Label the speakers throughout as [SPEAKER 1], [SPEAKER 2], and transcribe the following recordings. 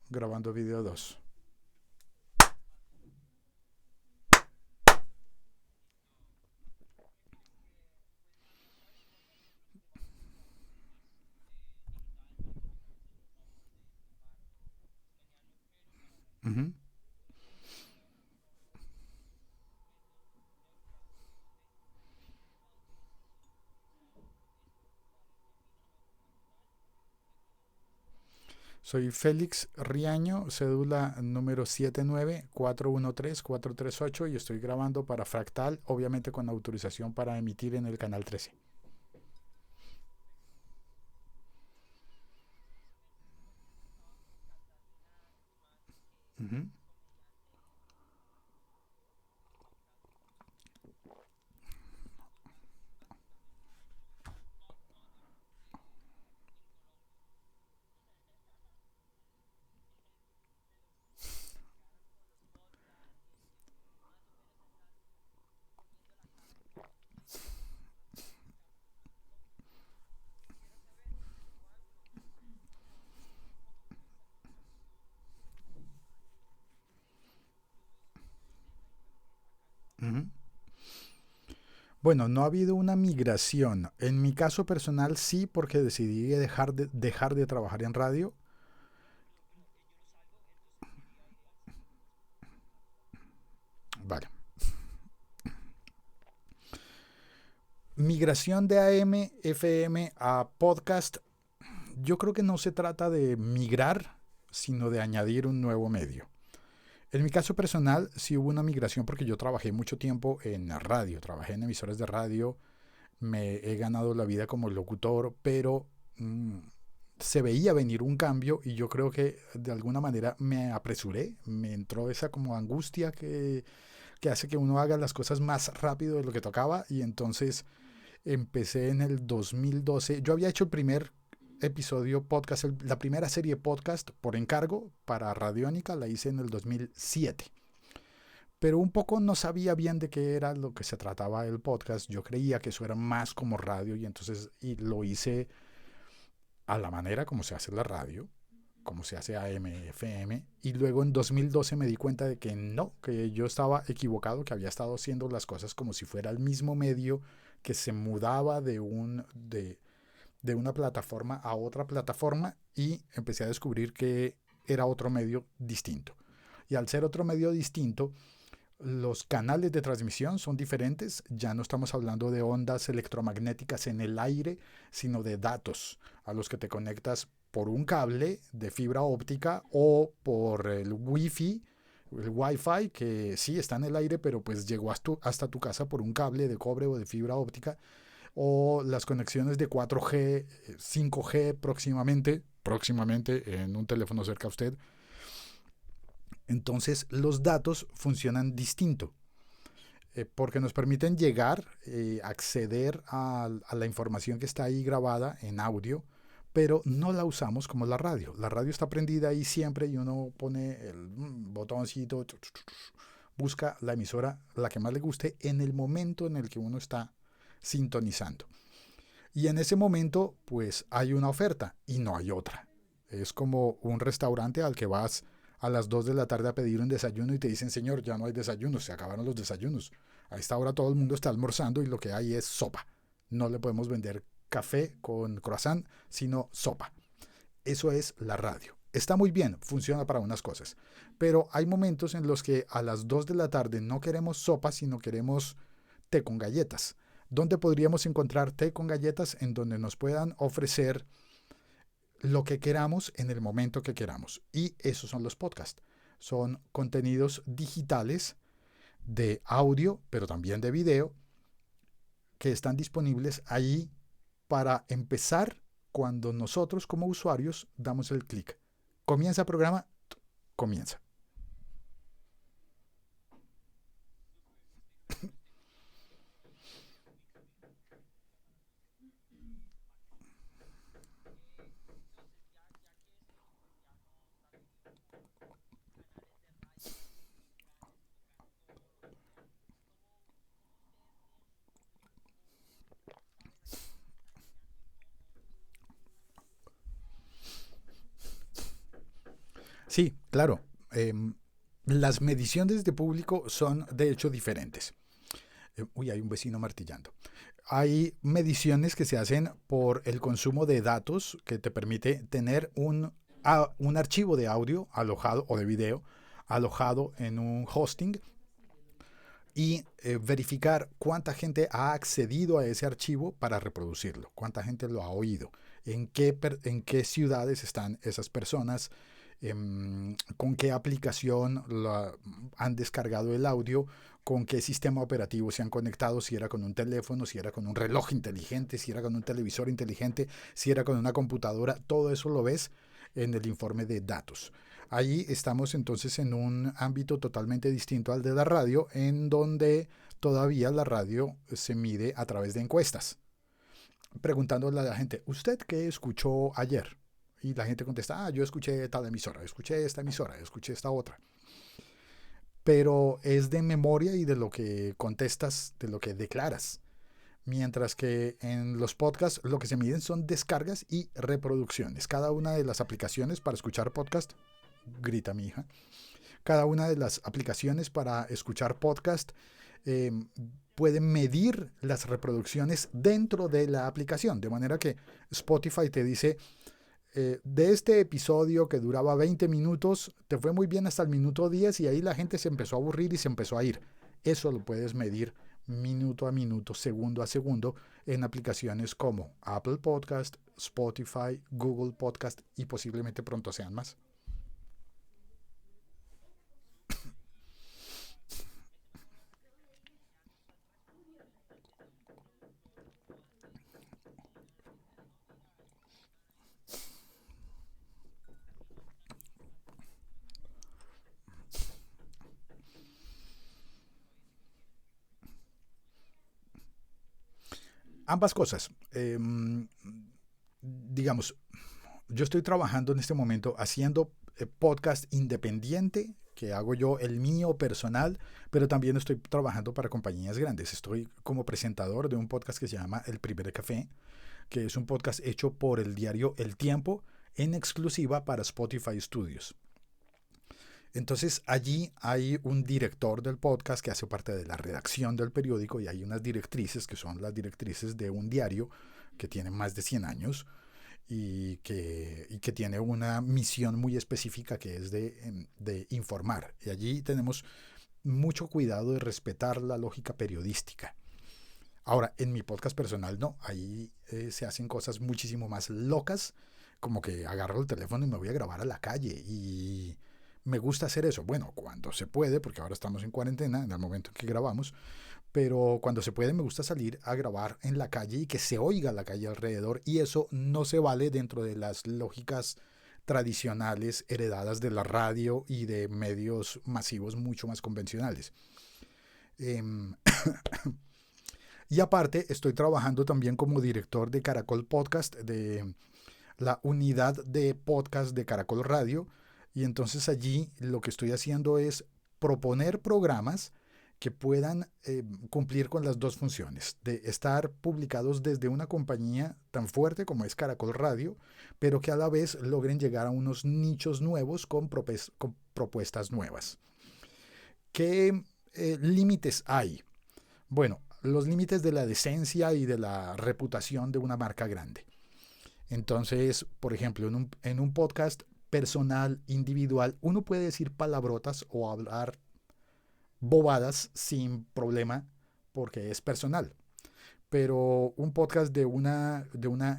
[SPEAKER 1] grabando video 2. Uh-huh. Soy Félix Riaño, cédula número 79413438 y estoy grabando para Fractal, obviamente con autorización para emitir en el canal 13. Uh-huh. Uh-huh. Bueno, no ha habido una migración. En mi caso personal sí, porque decidí dejar de trabajar en radio. Vale. Migración de AM, FM a podcast. Yo creo que no se trata de migrar, sino de añadir un nuevo medio. En mi caso personal, sí hubo una migración porque yo trabajé mucho tiempo en la radio, trabajé en emisoras de radio, me he ganado la vida como locutor, pero se veía venir un cambio y yo creo que de alguna manera me apresuré, me entró esa como angustia que hace que uno haga las cosas más rápido de lo que tocaba y entonces empecé en el 2012. Yo había hecho el primer episodio podcast, la primera serie podcast por encargo para Radiónica, la hice en el 2007. Pero un poco no sabía bien de qué era lo que se trataba el podcast. Yo creía que eso era más como radio y entonces lo hice a la manera como se hace la radio, como se hace AM, FM, y luego en 2012 me di cuenta de que no, que yo estaba equivocado, que había estado haciendo las cosas como si fuera el mismo medio que se mudaba de una plataforma a otra plataforma y empecé a descubrir que era otro medio distinto. Y al ser otro medio distinto, los canales de transmisión son diferentes. Ya no estamos hablando de ondas electromagnéticas en el aire, sino de datos a los que te conectas por un cable de fibra óptica o por el wifi, el wifi que sí está en el aire, pero pues llegó hasta tu casa por un cable de cobre o de fibra óptica, o las conexiones de 4G, 5G próximamente en un teléfono cerca a usted. Entonces los datos funcionan distinto porque nos permiten llegar, acceder a la información que está ahí grabada en audio, pero no la usamos como la radio. La radio está prendida ahí siempre y uno pone el botoncito, busca la emisora, la que más le guste, en el momento en el que uno está sintonizando. Y en ese momento, pues hay una oferta y no hay otra. Es como un restaurante al que vas a las 2 de la tarde a pedir un desayuno y te dicen, señor, ya no hay desayunos, se acabaron los desayunos. A esta hora todo el mundo está almorzando y lo que hay es sopa. No le podemos vender café con croissant, sino sopa. Eso es la radio. Está muy bien, funciona para unas cosas. Pero hay momentos en los que a las 2 de la tarde no queremos sopa, sino queremos té con galletas. ¿Dónde podríamos encontrar té con galletas? En donde nos puedan ofrecer lo que queramos en el momento que queramos. Y esos son los podcasts. Son contenidos digitales de audio, pero también de video, que están disponibles ahí para empezar cuando nosotros como usuarios damos el clic. Comienza el programa, comienza. Sí, claro. Las mediciones de público son de hecho diferentes. Uy, hay un vecino martillando. Hay mediciones que se hacen por el consumo de datos que te permite tener un archivo de audio alojado o de video alojado en un hosting y verificar cuánta gente ha accedido a ese archivo para reproducirlo, cuánta gente lo ha oído, en qué ciudades están esas personas, con qué aplicación han descargado el audio, con qué sistema operativo se han conectado, si era con un teléfono, si era con un reloj inteligente, si era con un televisor inteligente, si era con una computadora, todo eso lo ves en el informe de datos. Ahí estamos entonces en un ámbito totalmente distinto al de la radio, en donde todavía la radio se mide a través de encuestas, preguntándole a la gente, ¿usted qué escuchó ayer? Y la gente contesta, yo escuché tal emisora, escuché esta emisora, escuché esta otra. Pero es de memoria y de lo que contestas, de lo que declaras. Mientras que en los podcasts lo que se miden son descargas y reproducciones. Cada una de las aplicaciones para escuchar podcast, grita mi hija, cada una de las aplicaciones para escuchar podcast eh, puede medir las reproducciones dentro de la aplicación. De manera que Spotify te dice, de este episodio que duraba 20 minutos, te fue muy bien hasta el minuto 10 y ahí la gente se empezó a aburrir y se empezó a ir. Eso lo puedes medir minuto a minuto, segundo a segundo, en aplicaciones como Apple Podcast, Spotify, Google Podcast y posiblemente pronto sean más. Ambas cosas. Digamos, yo estoy trabajando en este momento haciendo podcast independiente, que hago yo el mío personal, pero también estoy trabajando para compañías grandes. Estoy como presentador de un podcast que se llama El Primer Café, que es un podcast hecho por el diario El Tiempo en exclusiva para Spotify Studios. Entonces allí hay un director del podcast que hace parte de la redacción del periódico y hay unas directrices que son las directrices de un diario que tiene más de 100 años y que tiene una misión muy específica que es de informar. Y allí tenemos mucho cuidado de respetar la lógica periodística. Ahora, en mi podcast personal no, ahí se hacen cosas muchísimo más locas, como que agarro el teléfono y me voy a grabar a la calle y me gusta hacer eso. Bueno, cuando se puede, porque ahora estamos en cuarentena, en el momento en que grabamos, pero cuando se puede me gusta salir a grabar en la calle y que se oiga la calle alrededor y eso no se vale dentro de las lógicas tradicionales heredadas de la radio y de medios masivos mucho más convencionales. Eh, y aparte estoy trabajando también como director de Caracol Podcast, de la unidad de podcast de Caracol Radio, y entonces allí lo que estoy haciendo es proponer programas que puedan cumplir con las dos funciones, de estar publicados desde una compañía tan fuerte como es Caracol Radio, pero que a la vez logren llegar a unos nichos nuevos con propuestas nuevas. ¿Qué límites hay? Bueno, los límites de la decencia y de la reputación de una marca grande. Entonces, por ejemplo, en un podcast personal, individual, uno puede decir palabrotas o hablar bobadas sin problema porque es personal. Pero un podcast de una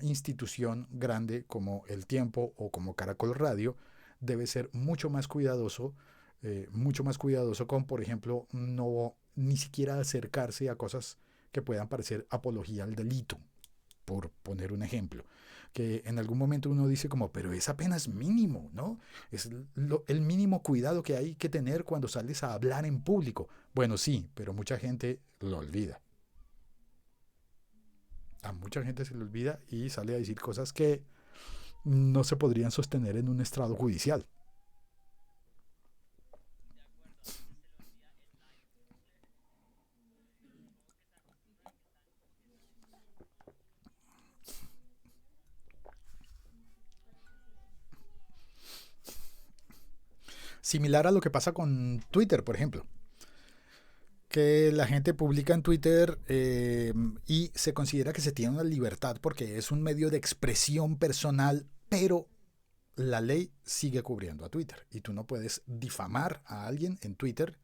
[SPEAKER 1] institución grande como El Tiempo o como Caracol Radio debe ser mucho más cuidadoso con, por ejemplo, no ni siquiera acercarse a cosas que puedan parecer apología al delito, por poner un ejemplo, que en algún momento uno dice como, pero es apenas mínimo, ¿no? Es el mínimo cuidado que hay que tener cuando sales a hablar en público. Bueno, sí, pero mucha gente lo olvida. A mucha gente se le olvida y sale a decir cosas que no se podrían sostener en un estrado judicial. Similar a lo que pasa con Twitter, por ejemplo, que la gente publica en Twitter y se considera que se tiene una libertad porque es un medio de expresión personal, pero la ley sigue cubriendo a Twitter y tú no puedes difamar a alguien en Twitter,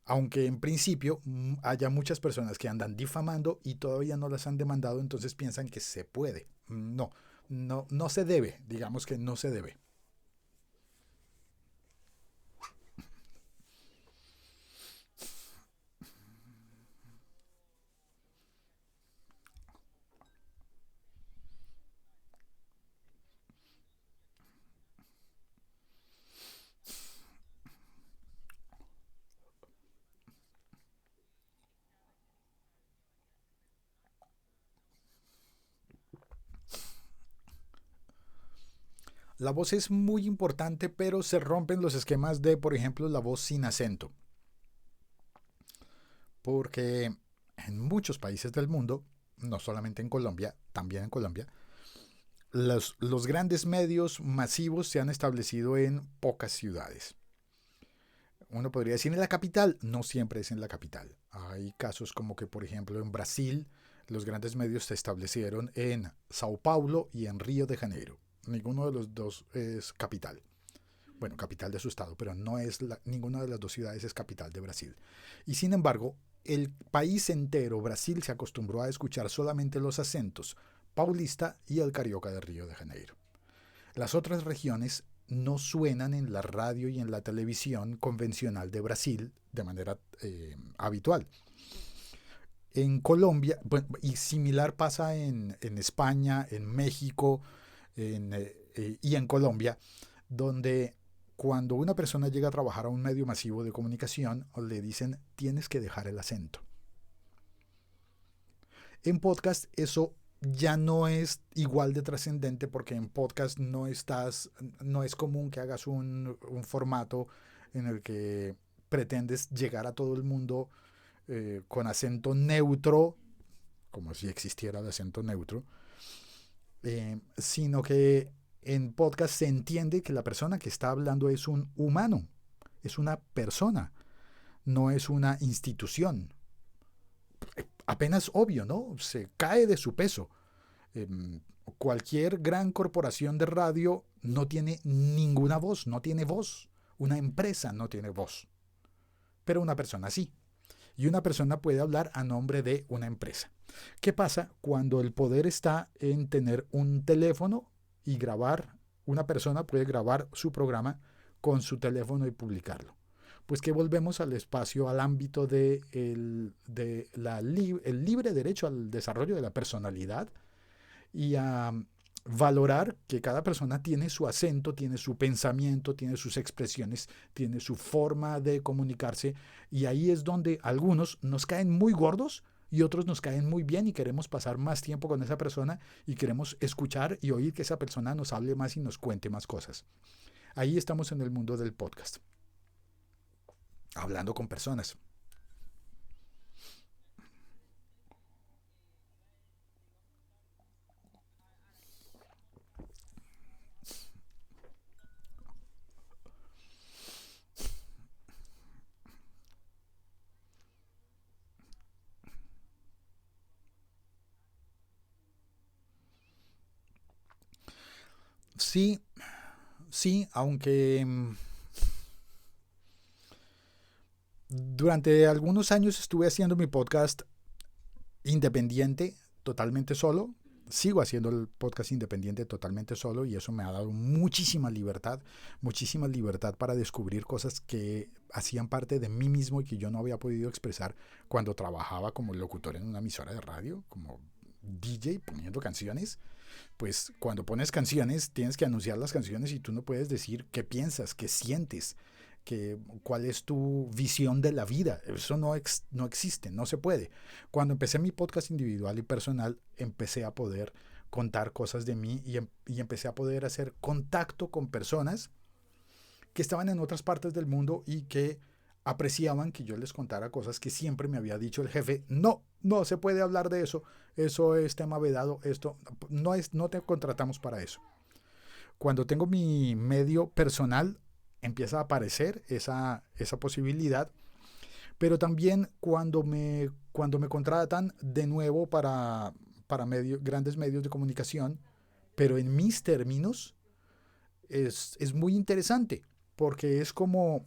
[SPEAKER 1] aunque en principio haya muchas personas que andan difamando y todavía no las han demandado, entonces piensan que se puede. No, no se debe, digamos que no se debe. La voz es muy importante, pero se rompen los esquemas de, por ejemplo, la voz sin acento. Porque en muchos países del mundo, no solamente en Colombia, también en Colombia, los grandes medios masivos se han establecido en pocas ciudades. Uno podría decir en la capital, no siempre es en la capital. Hay casos como que, por ejemplo, en Brasil, los grandes medios se establecieron en Sao Paulo y en Río de Janeiro. Ninguno de los dos es capital. Bueno, capital de su estado, pero no es ninguna de las dos ciudades es capital de Brasil. Y sin embargo, el país entero, Brasil, se acostumbró a escuchar solamente los acentos paulista y el carioca de Río de Janeiro. Las otras regiones no suenan en la radio y en la televisión convencional de Brasil de manera habitual. En Colombia, bueno, y similar pasa en España, en México y en Colombia, donde cuando una persona llega a trabajar a un medio masivo de comunicación, le dicen tienes que dejar el acento. En podcast eso ya no es igual de trascendente porque en podcast no es común que hagas un formato en el que pretendes llegar a todo el mundo con acento neutro, como si existiera el acento neutro, sino que en podcast se entiende que la persona que está hablando es un humano, es una persona, no es una institución. Apenas obvio, ¿no? Se cae de su peso. Eh, Cualquier gran corporación de radio no tiene ninguna voz, no tiene voz. Una empresa no tiene voz, pero una persona sí. Y una persona puede hablar a nombre de una empresa. ¿Qué pasa cuando el poder está en tener un teléfono y grabar? Una persona puede grabar su programa con su teléfono y publicarlo. Pues que volvemos al espacio, al ámbito el libre derecho al desarrollo de la personalidad y a valorar que cada persona tiene su acento, tiene su pensamiento, tiene sus expresiones, tiene su forma de comunicarse y ahí es donde algunos nos caen muy gordos y otros nos caen muy bien y queremos pasar más tiempo con esa persona y queremos escuchar y oír que esa persona nos hable más y nos cuente más cosas. Ahí estamos en el mundo del podcast, hablando con personas. Sí, sí, aunque durante algunos años estuve haciendo mi podcast independiente, totalmente solo. Sigo haciendo el podcast independiente totalmente solo y eso me ha dado muchísima libertad para descubrir cosas que hacían parte de mí mismo y que yo no había podido expresar cuando trabajaba como locutor en una emisora de radio, como DJ poniendo canciones. Pues cuando pones canciones tienes que anunciar las canciones y tú no puedes decir qué piensas, qué sientes, cuál es tu visión de la vida. Eso no existe, no se puede. Cuando empecé mi podcast individual y personal, empecé a poder contar cosas de mí y empecé a poder hacer contacto con personas que estaban en otras partes del mundo y que apreciaban que yo les contara cosas que siempre me había dicho el jefe, no se puede hablar de eso, eso es tema vedado, esto no te contratamos para eso. Cuando tengo mi medio personal, empieza a aparecer esa posibilidad, pero también cuando me contratan de nuevo para grandes medios de comunicación, pero en mis términos, es muy interesante, porque es como,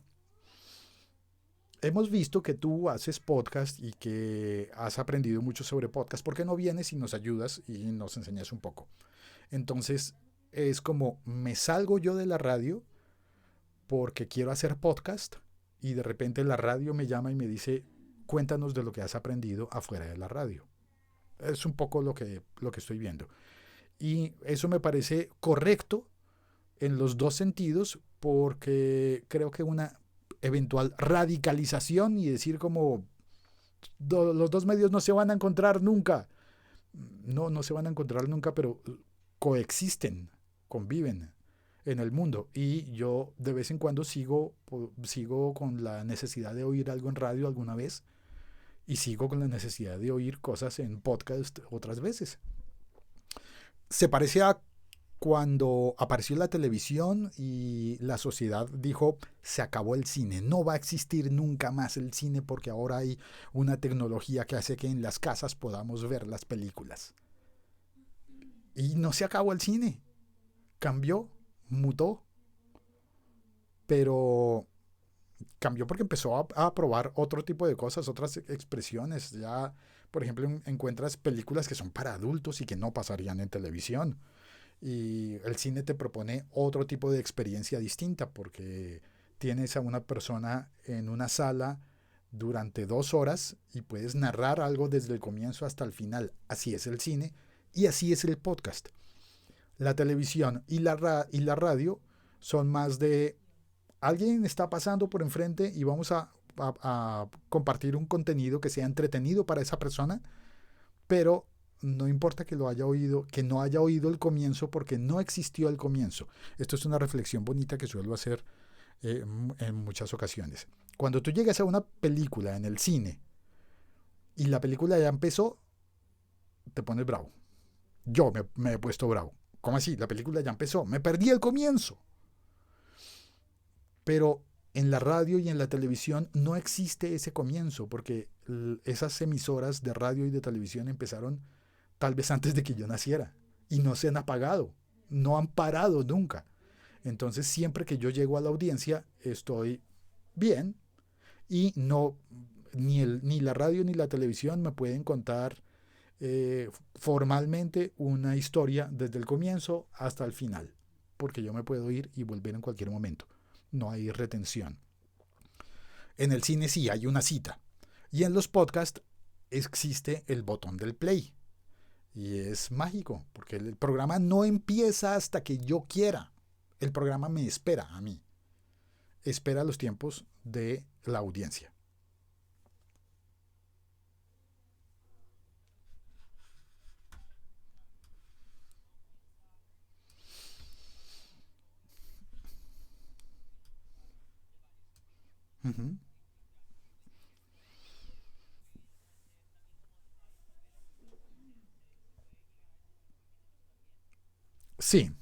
[SPEAKER 1] hemos visto que tú haces podcast y que has aprendido mucho sobre podcast. ¿Por qué no vienes y nos ayudas y nos enseñas un poco? Entonces, es como, me salgo yo de la radio porque quiero hacer podcast y de repente la radio me llama y me dice, cuéntanos de lo que has aprendido afuera de la radio. Es un poco lo que estoy viendo. Y eso me parece correcto en los dos sentidos, porque creo que una eventual radicalización y decir como los dos medios no se van a encontrar nunca. No, no se van a encontrar nunca, pero coexisten, conviven en el mundo. Y yo de vez en cuando sigo con la necesidad de oír algo en radio alguna vez y sigo con la necesidad de oír cosas en podcast otras veces. Se parece a cuando apareció la televisión y la sociedad dijo, se acabó el cine, no va a existir nunca más el cine porque ahora hay una tecnología que hace que en las casas podamos ver las películas. Y no se acabó el cine, cambió, mutó, pero cambió porque empezó a probar otro tipo de cosas, otras expresiones. Ya, por ejemplo, encuentras películas que son para adultos y que no pasarían en televisión. Y el cine te propone otro tipo de experiencia distinta porque tienes a una persona en una sala durante 2 horas y puedes narrar algo desde el comienzo hasta el final. Así es el cine y así es el podcast. La televisión y la radio son más de alguien está pasando por enfrente y vamos a compartir un contenido que sea entretenido para esa persona, pero no importa que lo haya oído, que no haya oído el comienzo porque no existió el comienzo. Esto es una reflexión bonita que suelo hacer en muchas ocasiones. Cuando tú llegas a una película en el cine y la película ya empezó, te pones bravo. Me he puesto bravo. ¿Cómo así? La película ya empezó. Me perdí el comienzo. Pero en la radio y en la televisión no existe ese comienzo porque esas emisoras de radio y de televisión empezaron tal vez antes de que yo naciera y no se han apagado, no han parado nunca. Entonces siempre que yo llego a la audiencia estoy bien y no ni la radio ni la televisión me pueden contar formalmente una historia desde el comienzo hasta el final, porque yo me puedo ir y volver en cualquier momento. No hay retención. En el cine sí hay una cita. Y en los podcasts existe el botón del play. Y es mágico, porque el programa no empieza hasta que yo quiera. El programa me espera a mí. Espera los tiempos de la audiencia. Ujú. Sí,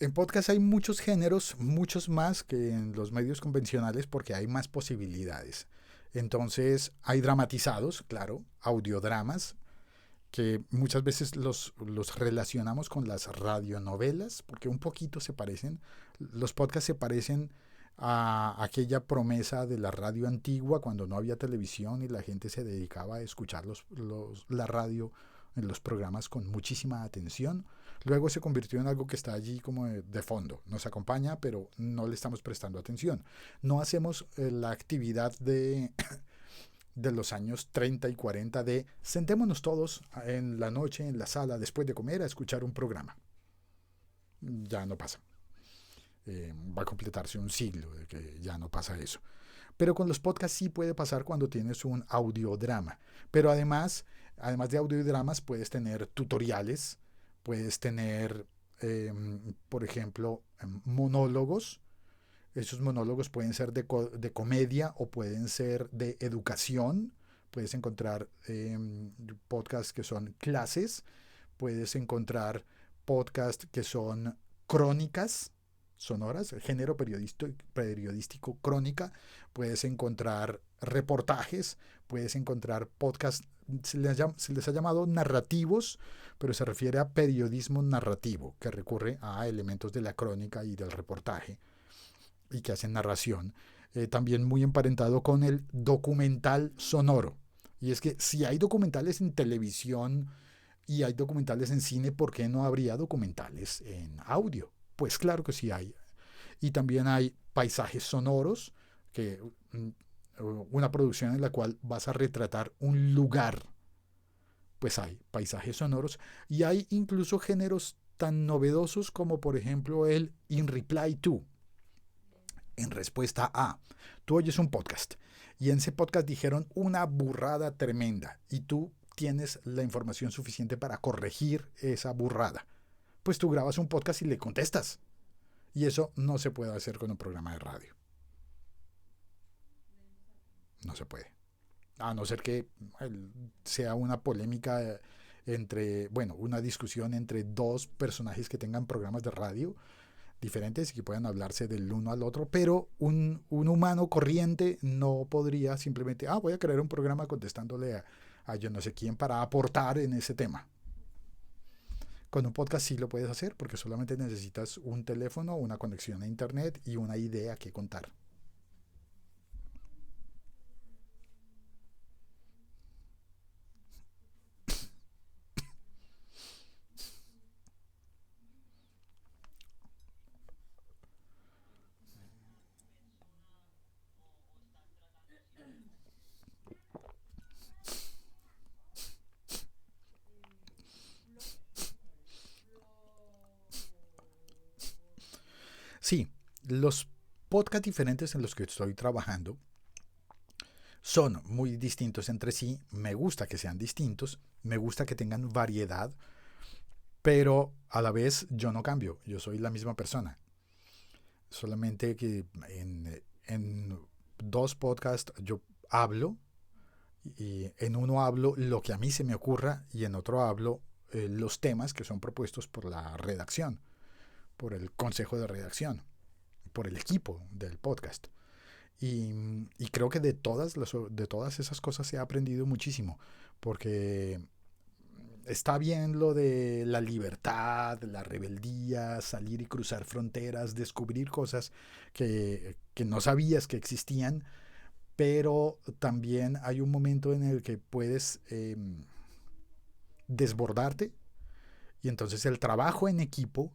[SPEAKER 1] en podcast hay muchos géneros, muchos más que en los medios convencionales porque hay más posibilidades. Entonces hay dramatizados, claro, audiodramas, que muchas veces los relacionamos con las radionovelas, porque un poquito se parecen. Los podcasts se parecen a aquella promesa de la radio antigua cuando no había televisión y la gente se dedicaba a escuchar la radio en los programas con muchísima atención. Luego se convirtió en algo que está allí como de fondo. Nos acompaña, pero no le estamos prestando atención. No hacemos la actividad de los años 30 y 40 de sentémonos todos en la noche, en la sala, después de comer, a escuchar un programa. Ya no pasa. Va a completarse un siglo de que ya no pasa eso. Pero con los podcasts sí puede pasar cuando tienes un audiodrama. Pero además de audiodramas, puedes tener tutoriales, puedes tener, por ejemplo, monólogos. Esos monólogos pueden ser de comedia o pueden ser de educación. Puedes encontrar podcasts que son clases, puedes encontrar podcasts que son crónicas sonoras, el género periodístico crónica, puedes encontrar reportajes, puedes encontrar podcasts, se les ha llamado narrativos, pero se refiere a periodismo narrativo, que recurre a elementos de la crónica y del reportaje y que hacen narración. También muy emparentado con el documental sonoro. Y es que si hay documentales en televisión y hay documentales en cine, ¿por qué no habría documentales en audio? Pues claro que sí hay. Y también hay paisajes sonoros, que una producción en la cual vas a retratar un lugar. Pues hay paisajes sonoros y hay incluso géneros tan novedosos como por ejemplo el In Reply To, en respuesta a. Tú oyes un podcast y en ese podcast dijeron una burrada tremenda y tú tienes la información suficiente para corregir esa burrada. Pues tú grabas un podcast y le contestas. Y eso no se puede hacer con un programa de radio. No se puede. A no ser que sea una polémica entre, bueno, una discusión entre dos personajes que tengan programas de radio diferentes y que puedan hablarse del uno al otro, pero un humano corriente no podría simplemente, voy a crear un programa contestándole a yo no sé quién para aportar en ese tema. Con un podcast sí lo puedes hacer porque solamente necesitas un teléfono, una conexión a internet y una idea que contar. Sí, los podcasts diferentes en los que estoy trabajando son muy distintos entre sí. Me gusta que sean distintos, me gusta que tengan variedad, pero a la vez yo no cambio, yo soy la misma persona. Solamente que en dos podcasts yo hablo y en uno hablo lo que a mí se me ocurra y en otro hablo los temas que son propuestos por la redacción, por el consejo de redacción, por el equipo del podcast. Y creo que de todas esas cosas se ha aprendido muchísimo, porque está bien lo de la libertad, la rebeldía, salir y cruzar fronteras, descubrir cosas que no sabías que existían, pero también hay un momento en el que puedes desbordarte y entonces el trabajo en equipo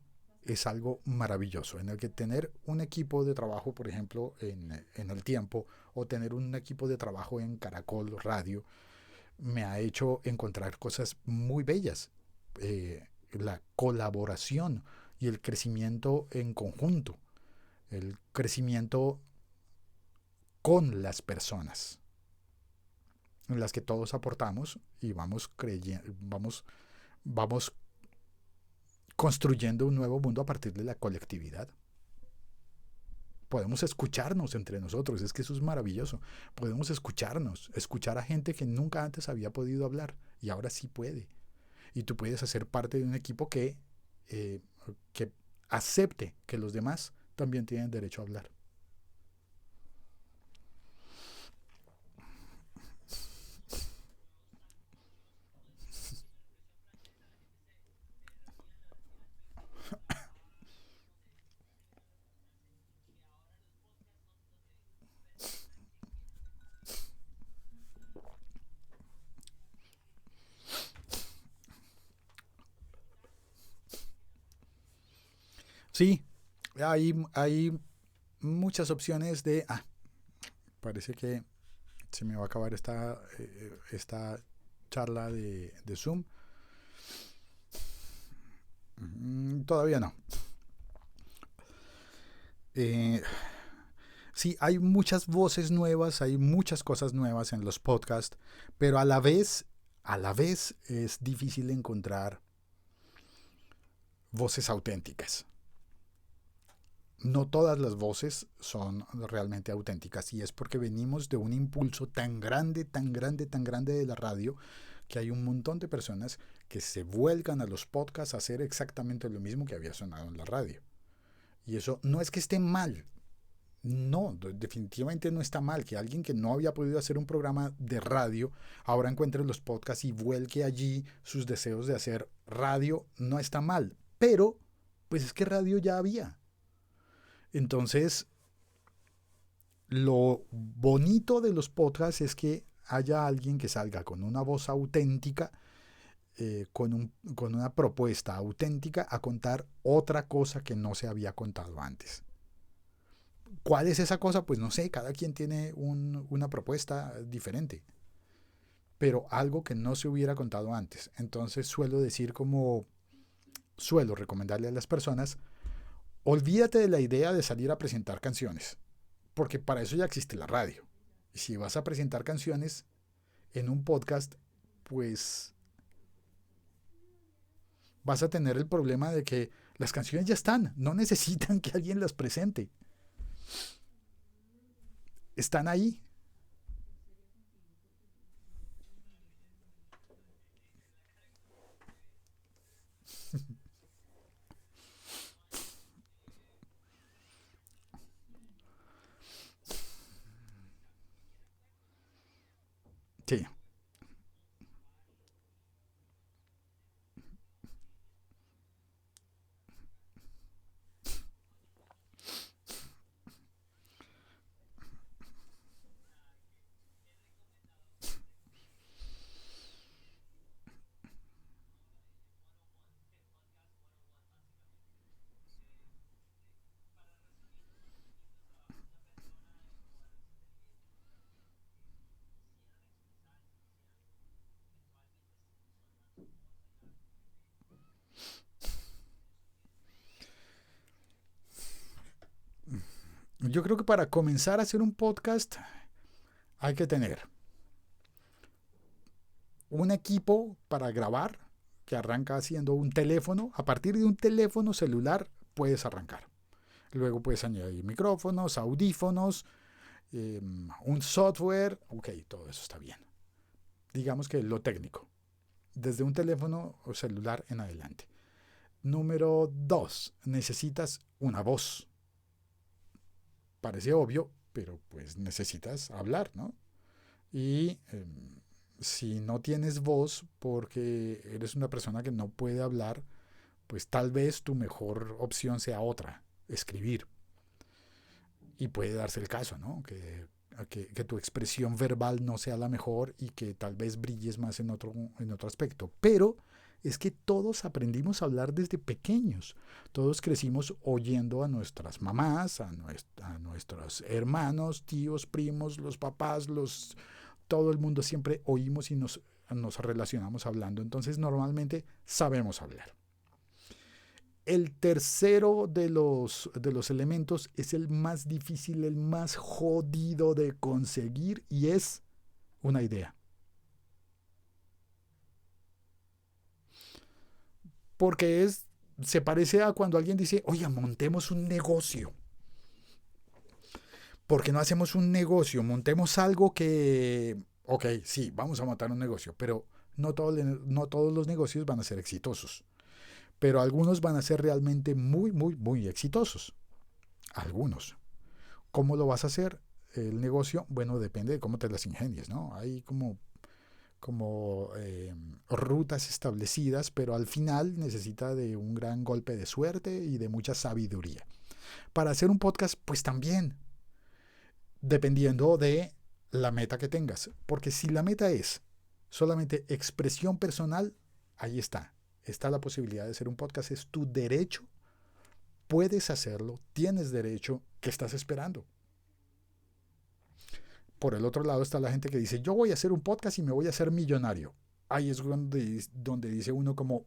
[SPEAKER 1] es algo maravilloso, en el que tener un equipo de trabajo, por ejemplo, en El Tiempo, o tener un equipo de trabajo en Caracol Radio, me ha hecho encontrar cosas muy bellas. La colaboración y el crecimiento en conjunto, el crecimiento con las personas, en las que todos aportamos y vamos construyendo un nuevo mundo a partir de la colectividad. Podemos escucharnos entre nosotros, es que eso es maravilloso. Podemos escucharnos, escuchar a gente que nunca antes había podido hablar y ahora sí puede. Y tú puedes hacer parte de un equipo eh, que acepte que los demás también tienen derecho a hablar. Sí, hay muchas opciones de... parece que se me va a acabar esta charla de Zoom. Todavía no. Eh, sí, hay muchas voces nuevas, hay muchas cosas nuevas en los podcasts, pero a la vez es difícil encontrar voces auténticas. No todas las voces son realmente auténticas y es porque venimos de un impulso tan grande, tan grande, tan grande de la radio que hay un montón de personas que se vuelcan a los podcasts a hacer exactamente lo mismo que había sonado en la radio. Y eso no es que esté mal. No, definitivamente no está mal que alguien que no había podido hacer un programa de radio ahora encuentre los podcasts y vuelque allí sus deseos de hacer radio. No está mal. Pero, pues es que radio ya había. Entonces, lo bonito de los podcasts es que haya alguien que salga con una voz auténtica, con una propuesta auténtica a contar otra cosa que no se había contado antes. ¿Cuál es esa cosa? Pues no sé, cada quien tiene una propuesta diferente, pero algo que no se hubiera contado antes. Entonces suelo recomendarle a las personas, olvídate de la idea de salir a presentar canciones, porque para eso ya existe la radio. Y si vas a presentar canciones en un podcast, pues vas a tener el problema de que las canciones ya están, no necesitan que alguien las presente. Están ahí. Sí. Yo creo que para comenzar a hacer un podcast hay que tener un equipo para grabar que arranca haciendo un teléfono. A partir de un teléfono celular puedes arrancar. Luego puedes añadir micrófonos, audífonos, un software. Ok, todo eso está bien. Digamos que lo técnico. Desde un teléfono o celular en adelante. Número 2. Necesitas una voz. Parece obvio, pero pues necesitas hablar, ¿no? Y si no tienes voz porque eres una persona que no puede hablar, pues tal vez tu mejor opción sea otra, escribir. Y puede darse el caso, ¿no? Que tu expresión verbal no sea la mejor y que tal vez brilles más en otro aspecto. Pero es que todos aprendimos a hablar desde pequeños. Todos crecimos oyendo a nuestras mamás, a nuestros hermanos, tíos, primos, los papás, todo el mundo siempre oímos y nos relacionamos hablando. Entonces normalmente sabemos hablar. El tercero de los elementos es el más difícil, el más jodido de conseguir y es una idea. Porque se parece a cuando alguien dice, oye, montemos un negocio. ¿Por qué no hacemos un negocio? Montemos algo que, ok, sí, vamos a montar un negocio, pero no todos los negocios van a ser exitosos. Pero algunos van a ser realmente muy, muy, muy exitosos. Algunos. ¿Cómo lo vas a hacer? El negocio, bueno, depende de cómo te las ingenies, ¿no? Hay como rutas establecidas, pero al final necesita de un gran golpe de suerte y de mucha sabiduría. Para hacer un podcast, pues también, dependiendo de la meta que tengas. Porque si la meta es solamente expresión personal, ahí está. Está la posibilidad de hacer un podcast, es tu derecho, puedes hacerlo, tienes derecho, ¿qué estás esperando? Por el otro lado está la gente que dice, yo voy a hacer un podcast y me voy a hacer millonario. Ahí es donde dice uno como,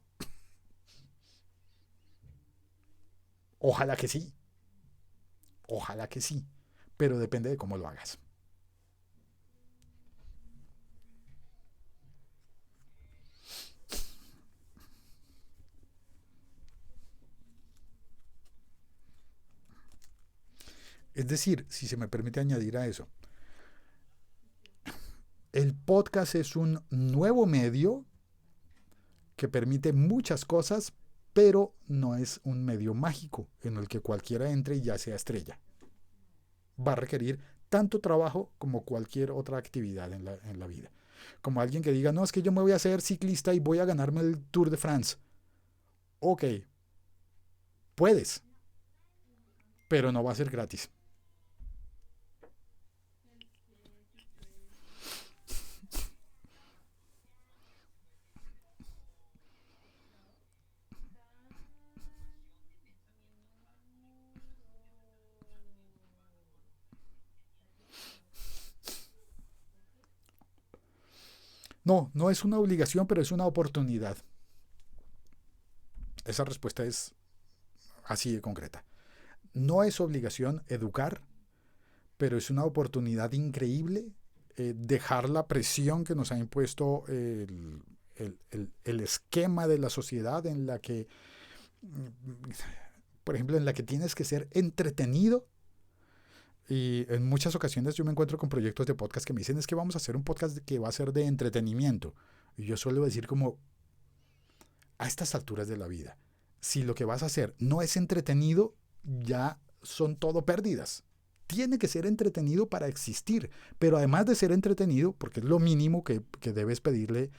[SPEAKER 1] ojalá que sí, ojalá que sí, pero depende de cómo lo hagas. Es decir, si se me permite añadir a eso, el podcast es un nuevo medio que permite muchas cosas, pero no es un medio mágico en el que cualquiera entre y ya sea estrella. Va a requerir tanto trabajo como cualquier otra actividad en la vida. Como alguien que diga, no, es que yo me voy a hacer ciclista y voy a ganarme el Tour de France. Ok, puedes, pero no va a ser gratis. No, no es una obligación, pero es una oportunidad. Esa respuesta es así de concreta. No es obligación educar, pero es una oportunidad increíble dejar la presión que nos ha impuesto el esquema de la sociedad en la que, por ejemplo, en la que tienes que ser entretenido. Y en muchas ocasiones yo me encuentro con proyectos de podcast que me dicen es que vamos a hacer un podcast que va a ser de entretenimiento. Y yo suelo decir como a estas alturas de la vida, si lo que vas a hacer no es entretenido, ya son todo pérdidas. Tiene que ser entretenido para existir, pero además de ser entretenido, porque es lo mínimo que debes pedirle,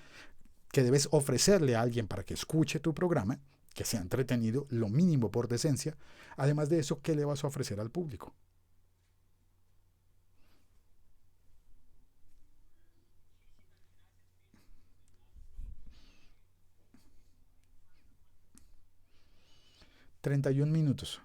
[SPEAKER 1] que debes ofrecerle a alguien para que escuche tu programa, que sea entretenido, lo mínimo por decencia, además de eso, ¿qué le vas a ofrecer al público? 31 minutos.